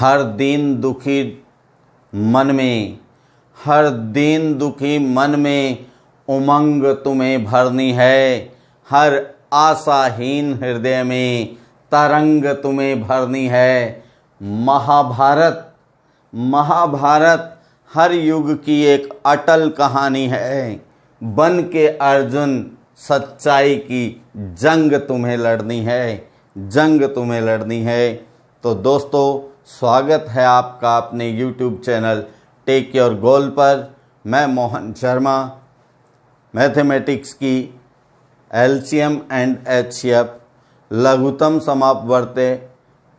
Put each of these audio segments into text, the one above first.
हर दिन दुखी मन में, हर दिन दुखी मन में उमंग तुम्हें भरनी है। हर आशाहीन हृदय में तरंग तुम्हें भरनी है। महाभारत, महाभारत हर युग की एक अटल कहानी है। बन के अर्जुन सच्चाई की जंग तुम्हें लड़नी है, जंग तुम्हें लड़नी है। तो दोस्तों, स्वागत है आपका अपने YouTube channel take your goal पर। मैं मोहन शर्मा मैथमेटिक्स की LCM एंड HCF, लघुत्तम समापवर्त्य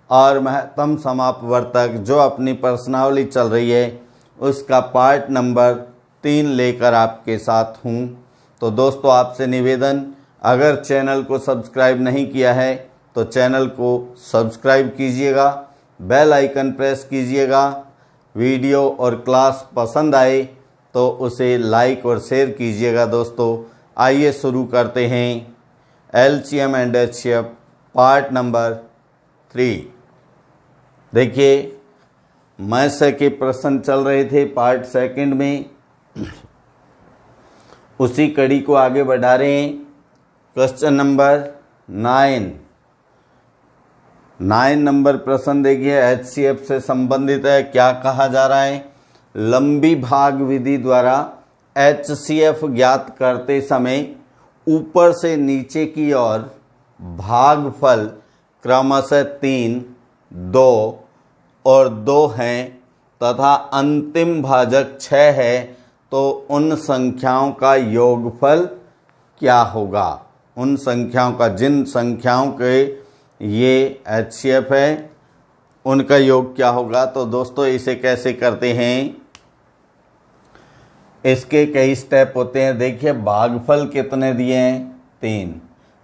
और महत्तम समापवर्तक जो अपनी प्रश्नावली चल रही है उसका पार्ट नंबर 3 लेकर आपके साथ हूँ। तो दोस्तों, आपसे निवेदन, अगर चैनल को सब्सक्राइब नहीं किया है तो चैनल को सब्सक्राइब कीजिएगा, बेल आइकन प्रेस कीजिएगा। वीडियो और क्लास पसंद आए तो उसे लाइक और शेयर कीजिएगा। दोस्तों, आइए शुरू करते हैं LCM and HCF part number 3। देखिए, मैथ्स के प्रश्न चल रहे थे पार्ट सेकंड में, उसी कड़ी को आगे बढ़ा रहे हैं। क्वेश्चन नंबर 9 नंबर प्रश्न देखिए, HCF से संबंधित है। क्या कहा जा रहा है? लंबी भाग विधि द्वारा HCF ज्ञात करते समय ऊपर से नीचे की ओर भागफल क्रमशः 3, 2 और 2 हैं तथा अंतिम भाजक 6 है, तो उन संख्याओं का योगफल क्या होगा? उन संख्याओं का, जिन संख्याओं के ये HCF है, उनका योग क्या होगा? तो दोस्तों, इसे कैसे करते हैं? इसके कई स्टेप होते हैं। देखिए, भागफल कितने दिए हैं? 3,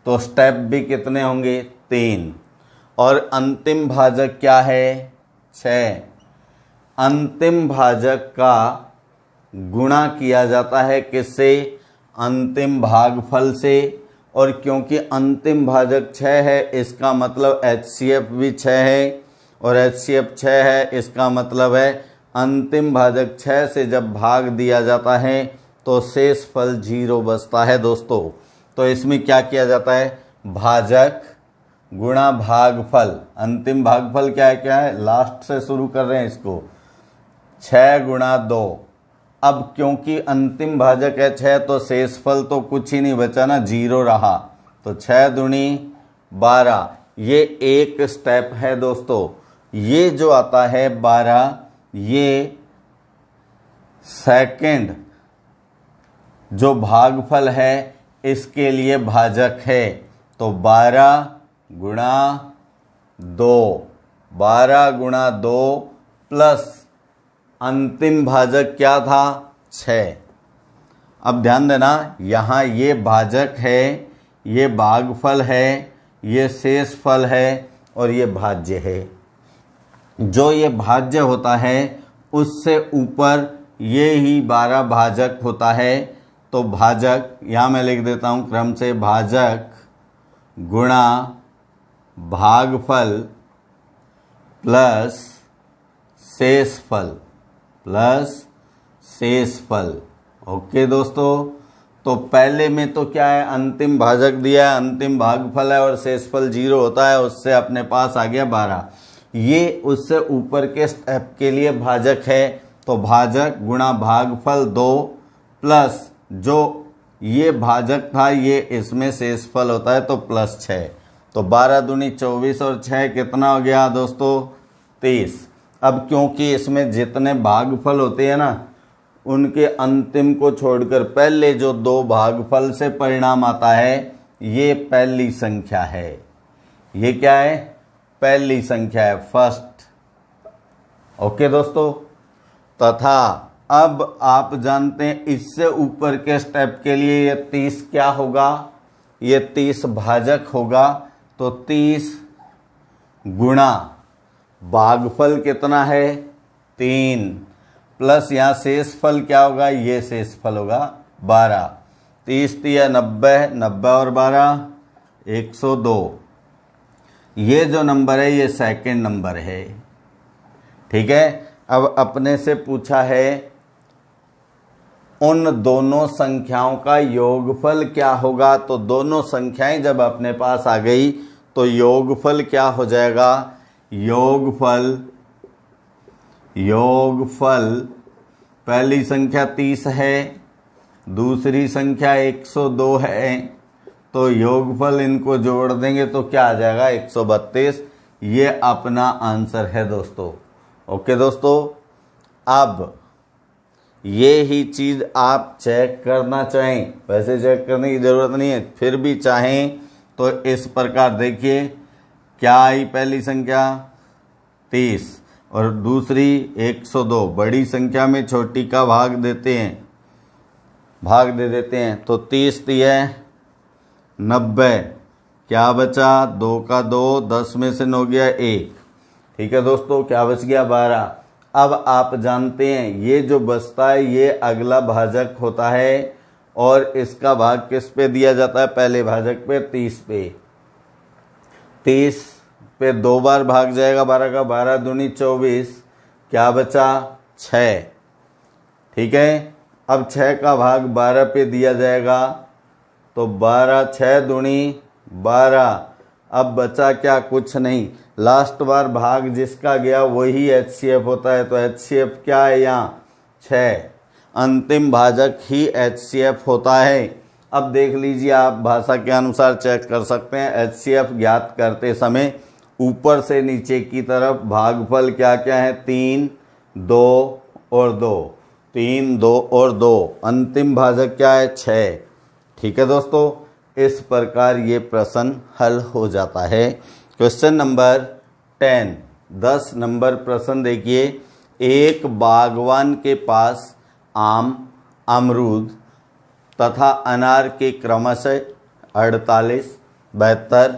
तो स्टेप भी कितने होंगे? 3। और अंतिम भाजक क्या है? 6। अंतिम भाजक का गुणा किया जाता है किससे? अंतिम भागफल से। और क्योंकि अंतिम भाजक 6 है, इसका मतलब HCF भी 6 है, और HCF 6 है, इसका मतलब है अंतिम भाजक 6 से जब भाग दिया जाता है तो शेष फल 0 बचता है। दोस्तों, तो इसमें क्या किया जाता है? भाजक गुणा भागफल। अंतिम भागफल क्या है? लास्ट से शुरू कर रहे हैं इसको। 6 गुणा 2। अब क्योंकि अंतिम भाजक है 6, तो शेषफल तो कुछ ही नहीं बचा ना, 0 रहा। तो 6 दूनी 12। ये एक स्टेप है दोस्तों। ये जो आता है 12, ये सेकंड जो भागफल है इसके लिए भाजक है। तो 12 गुणा 2, 12 गुणा 2 प्लस अंतिम भाजक क्या था? 6। अब ध्यान देना, यहाँ ये भाजक है, ये भागफल है, ये शेषफल है और ये भाज्य है। जो ये भाज्य होता है उससे ऊपर ये ही 12 भाजक होता है। तो भाजक यहाँ मैं लिख देता हूँ क्रम से, भाजक गुणा भागफल प्लस शेषफल, प्लस शेषफल। ओके दोस्तों, तो पहले में तो क्या है? अंतिम भाजक दिया है, अंतिम भागफल है और शेषफल 0 होता है, उससे अपने पास आ गया 12। ये उससे ऊपर के स्टेप के लिए भाजक है। तो भाजक गुणा भागफल 2 प्लस जो ये भाजक था, ये इसमें शेषफल होता है, तो प्लस 6। तो 12 दूनी 24 और 6 कितना हो गया दोस्तों? 30। अब क्योंकि इसमें जितने भागफल होते हैं ना, उनके अंतिम को छोड़कर पहले जो 2 भागफल से परिणाम आता है, ये पहली संख्या है। ये क्या है? पहली संख्या है, फर्स्ट। ओके दोस्तों, तथा अब आप जानते हैं इससे ऊपर के स्टेप के लिए ये 30 क्या होगा? ये 30 भाजक होगा। तो 30 गुणा भागफल कितना है? 3 प्लस यहाँ शेषफल क्या होगा? ये शेषफल होगा 12। 30 या 90, 90 और 12 102। ये जो नंबर है ये सेकंड नंबर है। ठीक है। अब अपने से पूछा है उन दोनों संख्याओं का योगफल क्या होगा। तो दोनों संख्याएं जब अपने पास आ गई तो योगफल क्या हो जाएगा। योगफल पहली संख्या 30 है, दूसरी संख्या 102 है, तो योगफल इनको जोड़ देंगे तो क्या आ जाएगा 132। ये अपना आंसर है दोस्तों। ओके दोस्तों, अब ये ही चीज़ आप चेक करना चाहें, वैसे चेक करने की ज़रूरत नहीं है, फिर भी चाहें तो इस प्रकार देखिए क्या आई। पहली संख्या 30 और दूसरी 102, बड़ी संख्या में छोटी का भाग दे देते हैं तो 30 है 90, क्या बचा 2 का 2, 10 में से 9 गया 1। ठीक है दोस्तों, क्या बच गया 12। अब आप जानते हैं ये जो बचता है ये अगला भाजक होता है और इसका भाग किस पे दिया जाता है, पहले भाजक पे 30 पे। 30 पे 2 बार भाग जाएगा 12 का, 12 दूनी 24, क्या बचा 6। ठीक है, अब 6 का भाग 12 पे दिया जाएगा तो 12, 6 दूनी 12। अब बचा क्या, कुछ नहीं। लास्ट बार भाग जिसका गया वही HCF होता है, तो HCF क्या है यहाँ 6, अंतिम भाजक ही HCF होता है। अब देख लीजिए, आप भाषा के अनुसार चेक कर सकते हैं। HCF ज्ञात करते समय ऊपर से नीचे की तरफ भागफल क्या क्या है, 3, 2 और 2, 3, 2 और 2, अंतिम भाजक क्या है 6। ठीक है दोस्तों, इस प्रकार ये प्रश्न हल हो जाता है। क्वेश्चन नंबर 10, 10 नंबर प्रश्न देखिए। एक बागवान के पास आम, अमरूद तथा अनार के क्रमशः 48, 72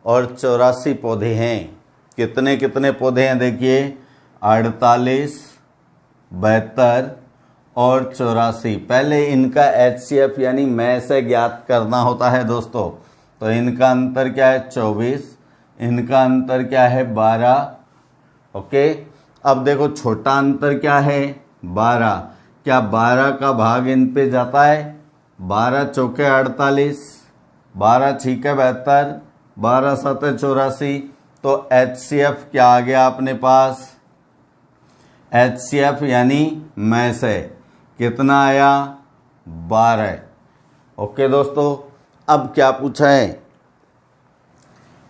और 84 पौधे हैं। कितने कितने पौधे हैं देखिए, 48, 72 और 84। पहले इनका HCF यानी में से ज्ञात करना होता है दोस्तों। तो इनका अंतर क्या है 24, इनका अंतर क्या है 12। ओके, अब देखो छोटा अंतर क्या है 12। क्या 12 का भाग इन पे जाता है, 12 चौके 48, 12 छीके 72, 12 सते 84। तो HCF क्या आ गया अपने पास, HCF यानी में से कितना आया 12। ओके दोस्तों, अब क्या पूछा है,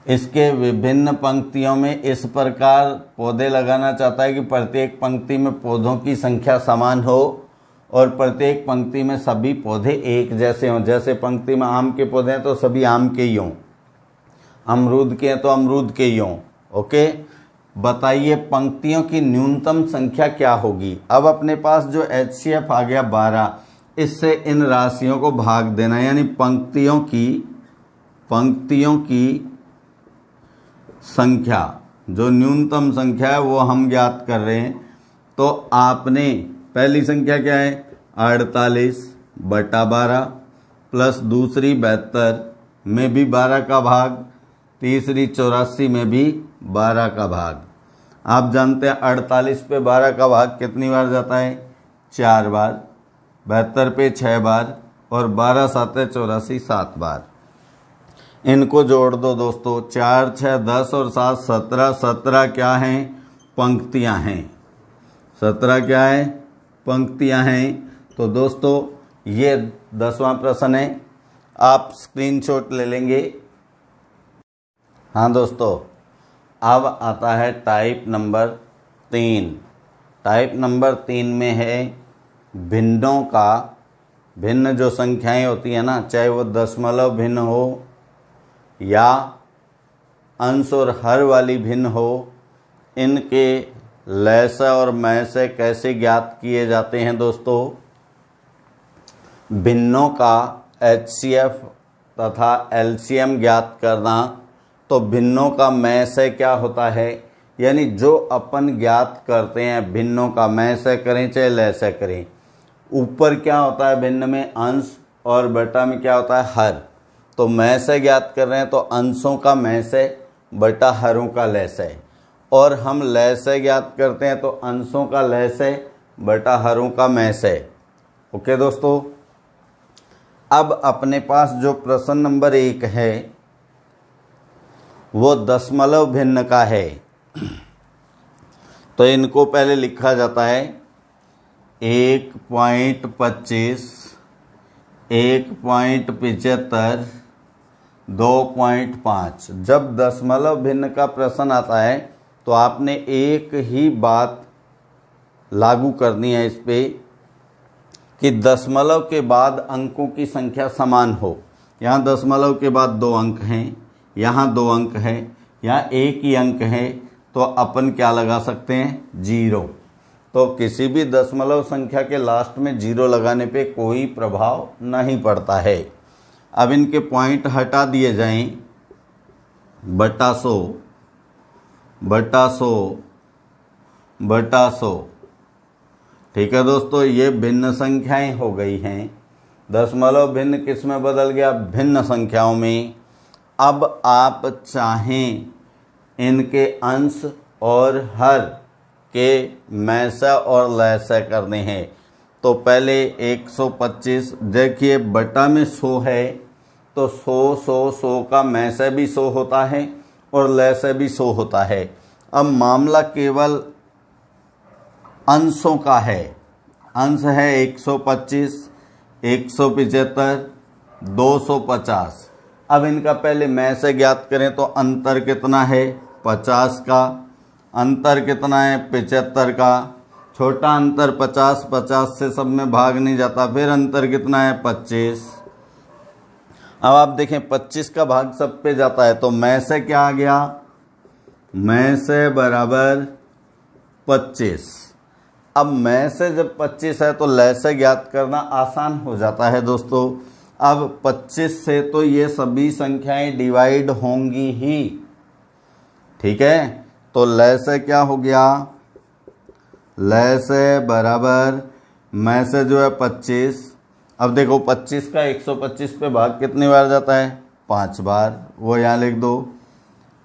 इसके विभिन्न पंक्तियों में इस प्रकार पौधे लगाना चाहता है कि प्रत्येक पंक्ति में पौधों की संख्या समान हो और प्रत्येक पंक्ति में सभी पौधे एक जैसे हों। जैसे पंक्ति में आम के पौधे हैं तो सभी आम के ही हों, अमरूद के हैं तो अमरूद के ही हों। ओके, बताइए पंक्तियों की न्यूनतम संख्या क्या होगी। अब अपने पास जो HCF आ गया 12, इससे इन राशियों को भाग देना, यानी पंक्तियों की संख्या, जो न्यूनतम संख्या है वो हम ज्ञात कर रहे हैं। तो आपने पहली संख्या क्या है 48/12 प्लस दूसरी 72 में भी 12 का भाग, तीसरी 84 में भी 12 का भाग। आप जानते हैं 48 पे 12 का भाग कितनी बार जाता है 4 बार, 72 पे 6 बार और 12 साते 84 7 बार। इनको जोड़ दो दोस्तों, 4, 6, 10 और 7 17, 17 क्या हैं पंक्तियां हैं, 17 क्या है पंक्तियां हैं। तो दोस्तों ये 10वां प्रश्न है, आप स्क्रीनशॉट ले लेंगे। हाँ दोस्तों, अब आता है टाइप नंबर 3। टाइप नंबर 3 में है भिन्नों का, भिन्न जो संख्याएं होती है ना, चाहे वो दशमलव भिन्न हो या अंश और हर वाली भिन्न हो, इनके लय से और मय से कैसे ज्ञात किए जाते हैं दोस्तों। भिन्नों का HCF तथा LCM ज्ञात करना। तो भिन्नों का मय से क्या होता है, यानी जो अपन ज्ञात करते हैं भिन्नों का मय से करें चाहे लय से करें, ऊपर क्या होता है भिन्न में अंश और बटा में क्या होता है हर। तो मय से ज्ञात कर रहे हैं तो अंशों का मय से बटा हरों का लय से। और हम लय से ज्ञात करते हैं तो अंशों का लय से बटा हरों का मैं से। ओके दोस्तों, अब अपने पास जो प्रश्न नंबर 1 है वो दशमलव भिन्न का है। तो इनको पहले लिखा जाता है 1.25, 1.75, 2.5। जब दशमलव भिन्न का प्रश्न आता है तो आपने एक ही बात लागू करनी है इस पे कि दशमलव के बाद अंकों की संख्या समान हो। यहाँ दशमलव के बाद 2 अंक हैं, यहाँ 2 अंक हैं, यहाँ 1 ही अंक है, तो अपन क्या लगा सकते हैं? 0। तो किसी भी दशमलव संख्या के लास्ट में 0 लगाने पे कोई प्रभाव नहीं पड़ता है। अब इनके पॉइंट हटा दिए जाएं, बटा 100 बटा 100 बटा 100। ठीक है दोस्तों, ये भिन्न संख्याएं हो गई हैं। दशमलव भिन्न किस में बदल गया? भिन्न संख्याओं में। अब आप चाहें इनके अंश और हर के मैसा और लैसा करने हैं तो पहले 125, देखिए बटा में 100 है तो 100 का मैसा भी 100 होता है और लैसा भी 100 होता है। अब मामला केवल अंशों का है। अंश है 125, 175, 250। अब इनका पहले मैं से ज्ञात करें तो अंतर कितना है? 50 का। अंतर कितना है? 75 का। छोटा अंतर 50, 50 से सब में भाग नहीं जाता। फिर अंतर कितना है? 25। अब आप देखें 25 का भाग सब पे जाता है तो मैं से क्या आ गया? मैं से बराबर 25। अब मैं से जब 25 है तो लय से ज्ञात करना आसान हो जाता है दोस्तों। अब 25 से तो ये सभी संख्याएं डिवाइड होंगी ही। ठीक है, तो लय से क्या हो गया? लय से बराबर मैं से जो है 25। अब देखो 25 का 125 पे भाग कितनी बार जाता है? 5 बार, वो यहाँ लिख दो।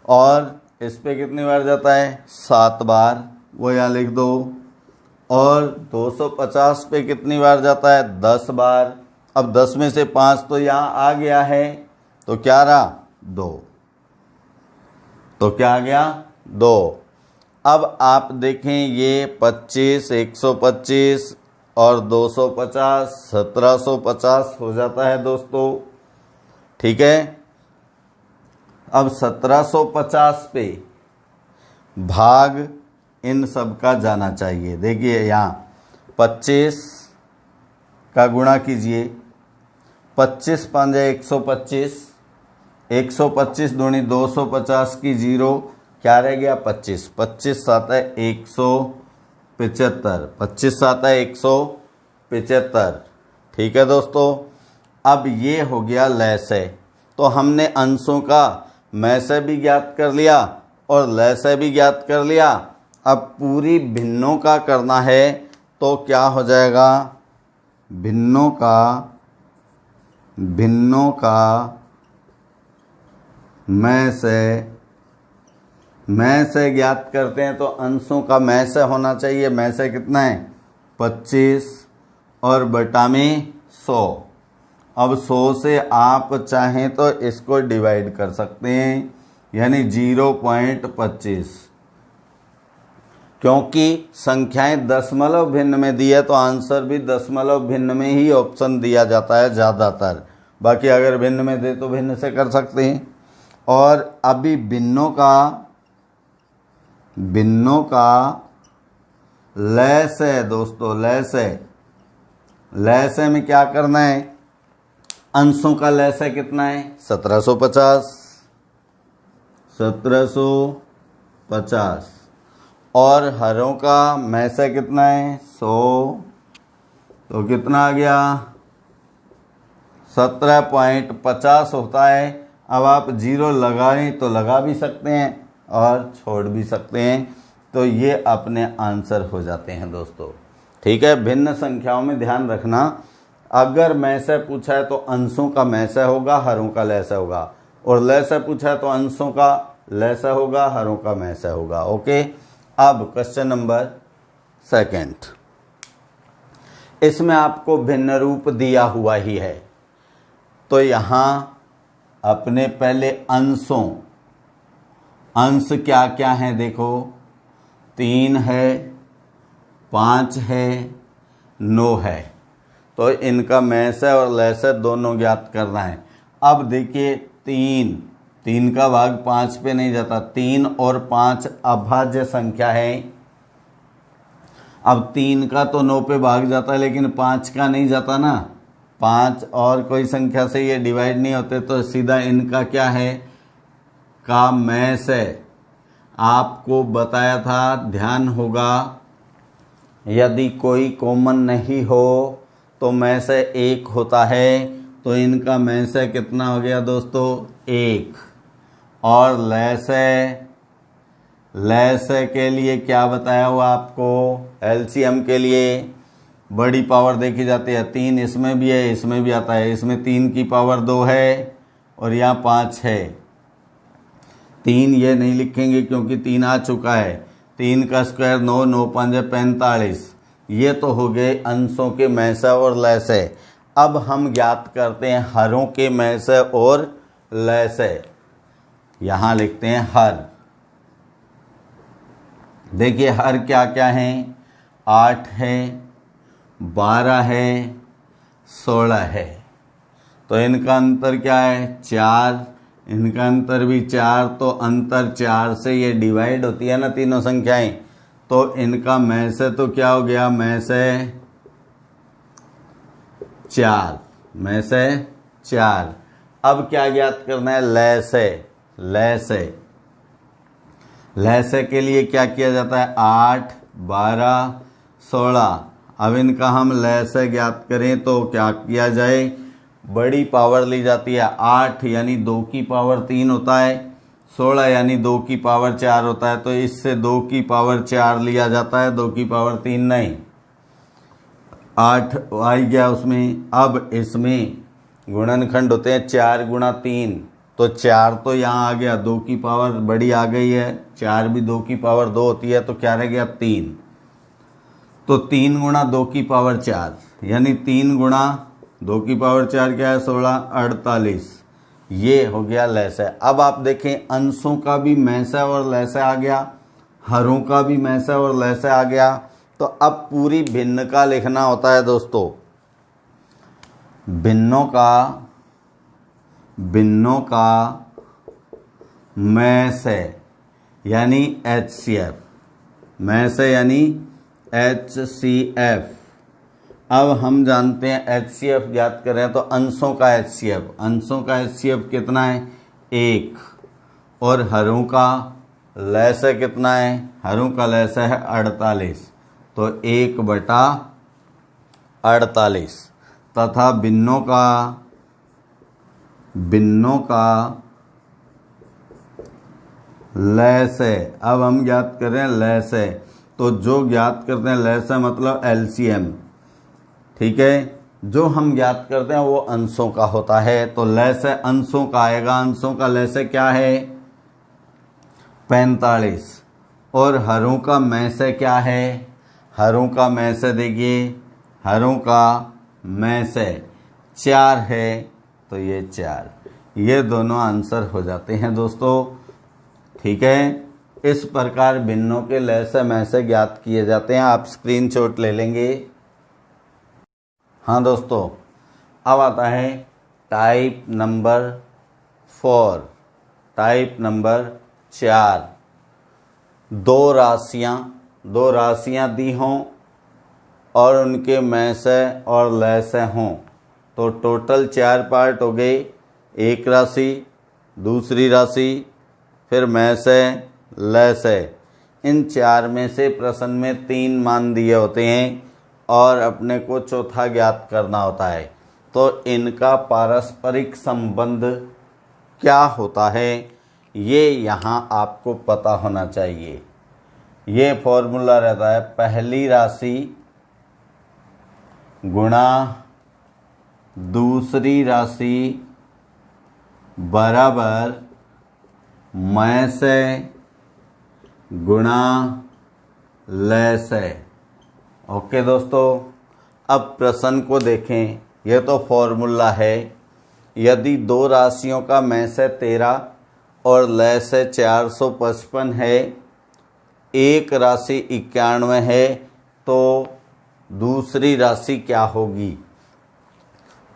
और इस पे कितनी बार जाता है? 7 बार, वो यहाँ लिख दो। और 250 पे कितनी बार जाता है? 10 बार। अब 10 में से 5 तो यहाँ आ गया है तो क्या रहा? 2। तो क्या आ गया? 2। अब आप देखें ये 25, 125 और 250, 1750 हो जाता है दोस्तों। ठीक है, अब 1750 पे भाग इन सब का जाना चाहिए। देखिए यहाँ 25 का गुणा कीजिए, 25 पंजे 125, 125 दूनी 250 की 0, क्या रह गया? 25। 25 सात है 175, 25 सात है 175। ठीक है दोस्तों, अब ये हो गया लय से। तो हमने अंशों का मैं से भी ज्ञात कर लिया और लय से भी ज्ञात कर लिया। अब पूरी भिन्नों का करना है तो क्या हो जाएगा? भिन्नों का मैं से ज्ञात करते हैं तो अंशों का मैं से होना चाहिए। मैं से कितना है? 25 और बटा में 100। अब 100 से आप चाहें तो इसको डिवाइड कर सकते हैं, यानी 0.25। क्योंकि संख्याएं दशमलव भिन्न में दी है तो आंसर भी दशमलव भिन्न में ही ऑप्शन दिया जाता है ज़्यादातर। बाकी अगर भिन्न में दे तो भिन्न से कर सकते हैं। और अभी भिन्नों का लय से दोस्तों, लय से में क्या करना है? अंशों का लय से कितना है? 1750 और हरों का मैं से कितना है? 100। तो कितना आ गया? 17.50 होता है। अब आप 0 लगाएं तो लगा भी सकते हैं और छोड़ भी सकते हैं, तो ये अपने आंसर हो जाते हैं दोस्तों। ठीक है, भिन्न संख्याओं में ध्यान रखना, अगर मैं से पूछा है तो अंशों का मैं से होगा, हरों का लय से होगा। और लय से पूछा है तो अंशों का लैसे होगा, हरों का मैसे होगा। ओके, अब क्वेश्चन नंबर 2, इसमें आपको भिन्न रूप दिया हुआ ही है। तो यहाँ अपने पहले अंश क्या क्या हैं देखो, 3 है, 5 है, 9 है। तो इनका मैसे और लैसे दोनों ज्ञात करना है। अब देखिए 3 का भाग 5 पे नहीं जाता, 3 और 5 अभाज्य संख्या है। अब 3 का तो 9 पे भाग जाता है, लेकिन 5 का नहीं जाता ना। 5 और कोई संख्या से ये डिवाइड नहीं होते, तो सीधा इनका क्या है, का मैसे। आपको बताया था, ध्यान होगा, यदि कोई कॉमन नहीं हो तो मैसे 1 होता है। तो इनका मैसे कितना हो गया दोस्तों, 1। और लैसे के लिए क्या बताया हुआ आपको, एलसीएम के लिए बड़ी पावर देखी जाती है। 3 इसमें भी है, इसमें भी आता है। इसमें 3 की पावर 2 है और यहाँ 5 है। 3 ये नहीं लिखेंगे क्योंकि 3 आ चुका है। 3 का स्क्वायर 9, 9 5 45। ये तो हो गए अंशों के मैसे और लैसे। अब हम ज्ञात करते हैं हरों के मैसे और लैसे। यहाँ लिखते हैं हर। देखिए हर क्या क्या हैं, 8 है, 12 है, 16 है। तो इनका अंतर क्या है, 4। इनका अंतर भी 4। तो अंतर 4 से ये डिवाइड होती है ना तीनों संख्याएं। तो इनका मैसे तो क्या हो गया, मैसे 4, मैसे 4। अब क्या ज्ञात करना है, लैसे के लिए क्या किया जाता है, 8, 12, 16। अब इनका हम लैसे ज्ञात करें तो क्या किया जाए, बड़ी पावर ली जाती है। 8 यानी 2 की पावर 3 होता है, 16 यानी 2 की पावर 4 होता है। तो इससे 2 की पावर 4 लिया जाता है, 2 की पावर 3 नहीं। 8 आ गया उसमें। अब इसमें गुणनखंड होते हैं 4 गुणा 3। तो 4 तो यहाँ आ गया, 2 की पावर बड़ी आ गई है, 4 भी 2 की पावर 2 होती है। तो क्या रह गया, 3। तो 3 गुणा 2 की पावर 4 यानी 3 गुणा 2 की पावर 4 क्या है, 16, 48। ये हो गया लैसे। अब आप देखें अंशों का भी मैसे और लैसे आ गया, हरों का भी मैसे और लैसे आ गया। तो अब पूरी भिन्न का लिखना होता है दोस्तों। भिन्नों का मैसे यानी HCF, मैसे यानी HCF। अब हम जानते हैं HCF ज्ञात करें तो अंशों का HCF कितना है, 1। और हरों का लैसे कितना है, हरों का लैसे है 48। तो 1/48। तथा भिन्नों का लैसे। अब हम ज्ञात करें लैसे, तो जो ज्ञात करते हैं लैसे मतलब LCM, ठीक है। जो हम ज्ञात करते हैं वो अंशों का होता है। तो लैसे अंशों का आएगा, अंशों का लैसे क्या है, 45। और हरों का मैसे क्या है, हरों का मैसे देखिए, हरों का मैसे 4 है। तो ये 4, ये दोनों आंसर हो जाते हैं दोस्तों, ठीक है। इस प्रकार भिन्नों के लैसे मैसे ज्ञात किए जाते हैं। आप स्क्रीनशॉट ले लेंगे। हाँ दोस्तों, अब आता है टाइप नंबर 4, टाइप नंबर 4। दो राशियां दी हों और उनके मैसे और लैसे हों। तो टोटल 4 पार्ट हो गए, एक राशि, दूसरी राशि, फिर मैसे, लैसे। इन 4 में से प्रश्न में 3 मान दिए होते हैं और अपने को चौथा ज्ञात करना होता है। तो इनका पारस्परिक संबंध क्या होता है, ये यहाँ आपको पता होना चाहिए। ये फॉर्मूला रहता है, पहली राशि गुणा दूसरी राशि बराबर मैं से गुणा लय से। ओके दोस्तों, अब प्रश्न को देखें। यह तो फॉर्मूला है। यदि दो राशियों का मैं से 13 और लय से 455 है, एक राशि 91 है, तो दूसरी राशि क्या होगी?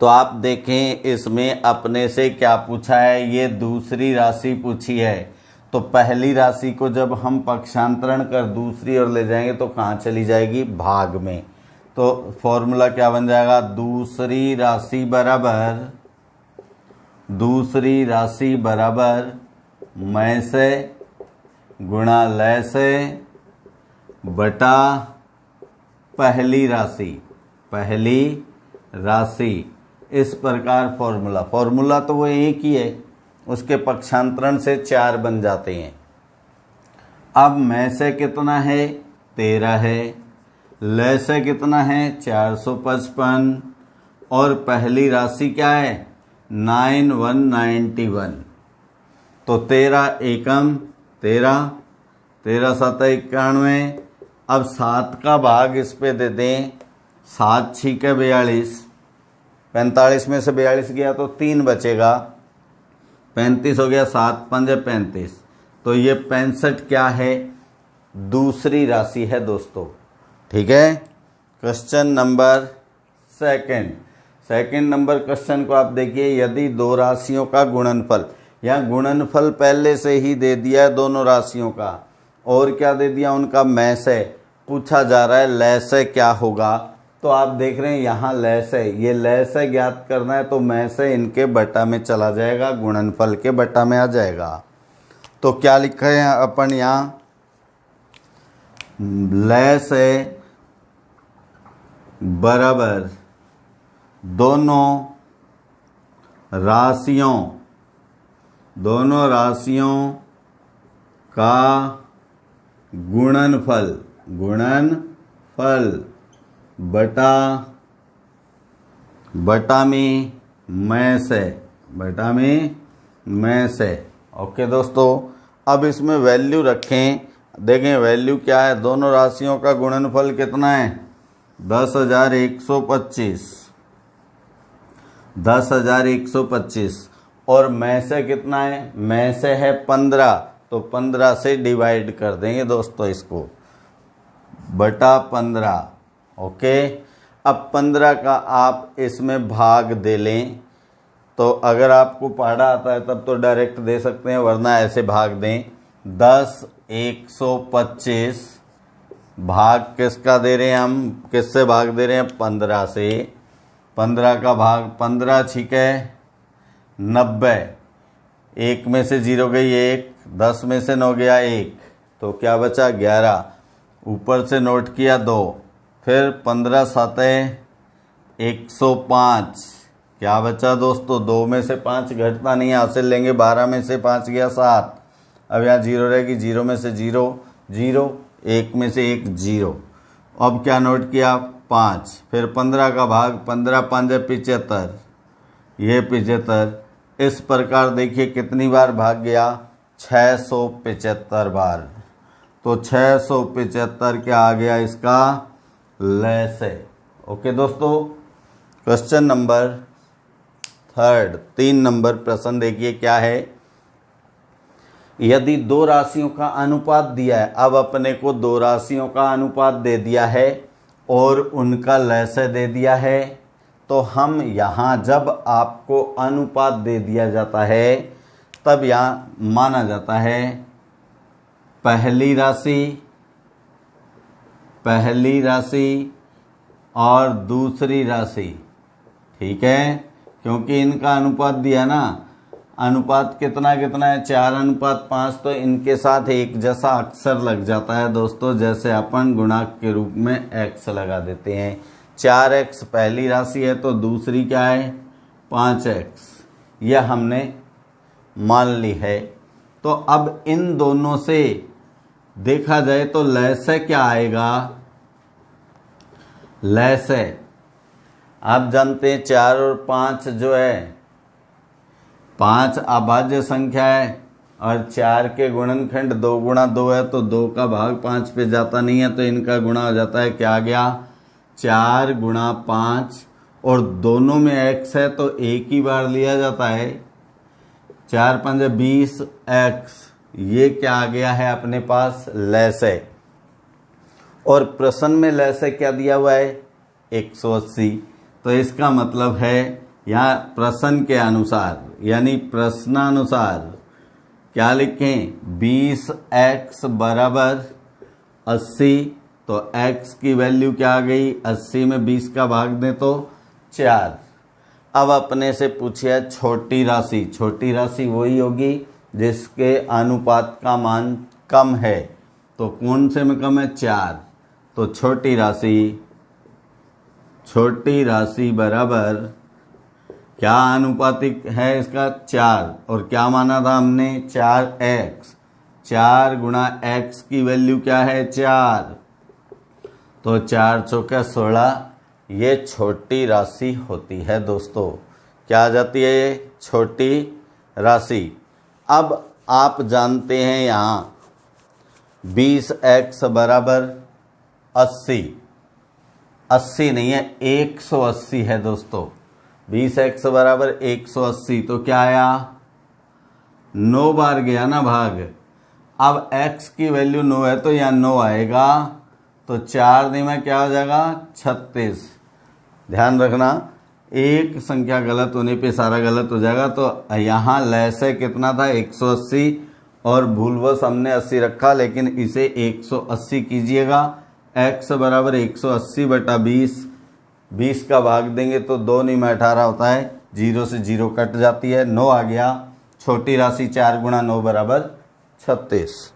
तो आप देखें, इसमें अपने से क्या पूछा है, ये दूसरी राशि पूछी है। तो पहली राशि को जब हम पक्षांतरण कर दूसरी ओर ले जाएंगे तो कहाँ चली जाएगी? भाग में। तो फॉर्मूला क्या बन जाएगा? दूसरी राशि बराबर मैं से गुणा लय से बटा पहली राशि। इस प्रकार फॉर्मूला तो वो एक ही है, उसके पक्षांतरण से 4 बन जाते हैं। अब मैं से कितना है? 13 है। लय से कितना है? 455। और पहली राशि क्या है? 9191। तो 13 एकम 13, 13 7 91। अब 7 का भाग इस पे दे दें। 7 6 42, 45 में से 42 गया तो 3 बचेगा, 35 हो गया, 7 5 35। तो ये 65 क्या है? दूसरी राशि है दोस्तों। ठीक है। Question number second number question को आप देखिए। यदि दो राशियों का गुणनफल, या गुणनफल पहले से ही दे दिया है दोनों राशियों का, और क्या दे दिया? उनका मैं से पूछा जा रहा है, लय से क्या होगा? तो आप देख रहे हैं यहाँ लय से, ये लय से ज्ञात करना है तो मैं से इनके बटा में चला जाएगा, गुणनफल के बटा में आ जाएगा। तो क्या लिखा है अपन यहाँ? लय से बराबर दोनों राशियों का गुणनफल बटा में मैं से। ओके दोस्तों, अब इसमें वैल्यू रखें। देखें वैल्यू क्या है? दोनों राशियों का गुणनफल कितना है? 10,125। और मैं से कितना है? मैं से है 15, तो 15 से डिवाइड कर देंगे दोस्तों इसको, बटा 15। ओके। अब 15 का आप इसमें भाग दे लें। तो अगर आपको पढ़ा आता है तब तो डायरेक्ट दे सकते हैं, वरना ऐसे भाग दें। 10,125 भाग किसका दे रहे हैं हम? किससे भाग दे रहे हैं? 15 से। 15 का भाग 15 छिके 90, 1 में से 0 गई 1, 10 में से 9 गया 1, तो क्या बचा? 11। ऊपर से नोट किया 2, फिर 15 7 105, क्या बचा दोस्तों? 2 में से 5 घटता नहीं, हासिल लेंगे। 12 में से 5 गया 7, अब यहाँ 0 रहेगी, 0 में से 0 0, 1 में से 1 0। अब क्या नोट किया? 5। फिर 15 का भाग 15 5 75, ये 75। इस प्रकार देखिए कितनी बार भाग गया? 675 बार। तो 675 क्या आ गया इसका? लय से। ओके दोस्तों, क्वेश्चन नंबर 3 नंबर प्रश्न देखिए क्या है। यदि दो राशियों का अनुपात दिया है, अब अपने को दो राशियों का अनुपात दे दिया है और उनका लय से दे दिया है, तो हम यहाँ जब आपको अनुपात दे दिया जाता है तब यहाँ माना जाता है पहली राशि और दूसरी राशि। ठीक है, क्योंकि इनका अनुपात दिया ना, अनुपात कितना कितना है? 4:5, तो इनके साथ एक जैसा अक्षर लग जाता है दोस्तों, जैसे अपन गुणांक के रूप में x लगा देते हैं। 4x पहली राशि है तो दूसरी क्या है? 5x, यह हमने मान ली है। तो अब इन दोनों से देखा जाए तो लय से क्या आएगा? लय से आप जानते हैं 4 और 5 जो है, 5 अभाज्य संख्या है, और 4 के गुणनखंड 2 गुणा 2 है, तो 2 का भाग 5 पे जाता नहीं है, तो इनका गुणा हो जाता है। क्या आ गया? 4 गुणा 5, और दोनों में x है तो एक ही बार लिया जाता है। 4 पंजे 20 x, ये क्या आ गया है अपने पास? लैसे। और प्रश्न में लैसे क्या दिया हुआ है? 180। तो इसका मतलब है यहाँ प्रश्न के अनुसार यानी प्रश्नानुसार क्या लिखें? 20x बराबर 80। तो x की वैल्यू क्या आ गई? 80 में 20 का भाग दें तो 4। अब अपने से पूछिए छोटी राशि। छोटी राशि वही होगी जिसके अनुपात का मान कम है। तो कौन से में कम है? 4। तो छोटी राशि बराबर क्या अनुपातिक है इसका? 4। और क्या माना था हमने? 4x। 4 गुणा x की वैल्यू क्या है? 4। तो 4 चौके 16, ये छोटी राशि होती है दोस्तों। क्या आ जाती है? ये छोटी राशि। अब आप जानते हैं यहाँ 20x बराबर 80। 80 नहीं है, 180 है दोस्तों। 20x बराबर 180, तो क्या आया? 9 बार गया ना भाग। अब x की वैल्यू 9 है तो यहाँ 9 आएगा, तो 4 दिन में क्या हो जाएगा? 36। ध्यान रखना, एक संख्या गलत होने पे सारा गलत हो जाएगा। तो यहाँ लैसे कितना था? 180, और भूलवश हमने 80 रखा, लेकिन इसे 180 कीजिएगा। x बराबर 180 बटा 20, 20 का भाग देंगे तो 2 नहीं में 18 होता है, 0 से 0 कट जाती है, 9 आ गया। छोटी राशि 4 गुणा 9 बराबर 36।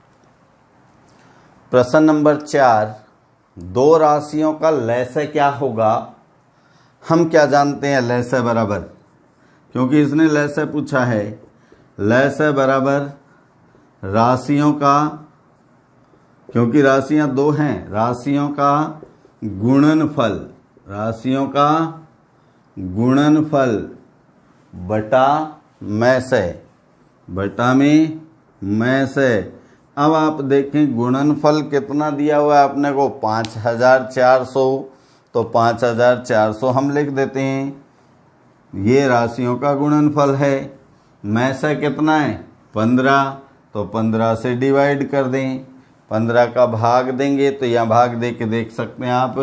प्रश्न नंबर 4, दो राशियों का लैसे क्या होगा? हम क्या जानते हैं? लैसे बराबर, क्योंकि इसने लैसे पूछा है, लैसे बराबर राशियों का, क्योंकि राशियां 2 हैं, राशियों का गुणनफल, राशियों का गुणनफल बटा में से, बटा में से। अब आप देखें गुणनफल कितना दिया हुआ है अपने को? 5400। तो 5400 हम लिख देते हैं, ये राशियों का गुणनफल है। में से कितना है? 15। तो 15 से डिवाइड कर दें, 15 का भाग देंगे तो यहाँ भाग दे के देख सकते हैं आप।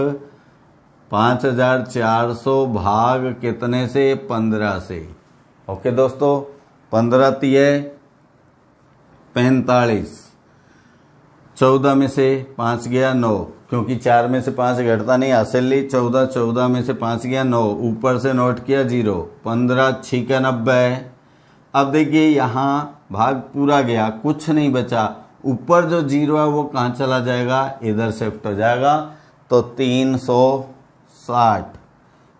5400 भाग कितने से? 15 से। ओके दोस्तों, 15 तिये 45, 14 में से 5 गया 9, क्योंकि 4 में से 5 घटता नहीं, असली 14, 14 में से 5 गया 9, ऊपर से नोट किया 0, 15 6 का 90। अब देखिए यहाँ भाग पूरा गया, कुछ नहीं बचा, ऊपर जो 0 है वो कहाँ चला जाएगा? इधर शिफ्ट हो जाएगा। तो 360,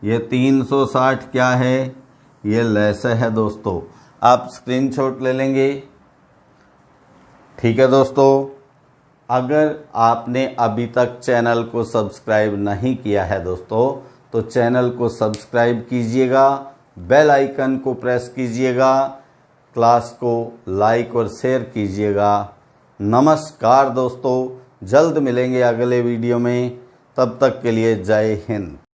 ये 360 क्या है? ये लैसे है दोस्तों। आप स्क्रीनशॉट ले लेंगे। ठीक है दोस्तों, अगर आपने अभी तक चैनल को सब्सक्राइब नहीं किया है दोस्तों, तो चैनल को सब्सक्राइब कीजिएगा, बेल आइकन को प्रेस कीजिएगा, क्लास को लाइक और शेयर कीजिएगा। नमस्कार दोस्तों, जल्द मिलेंगे अगले वीडियो में, तब तक के लिए जय हिंद।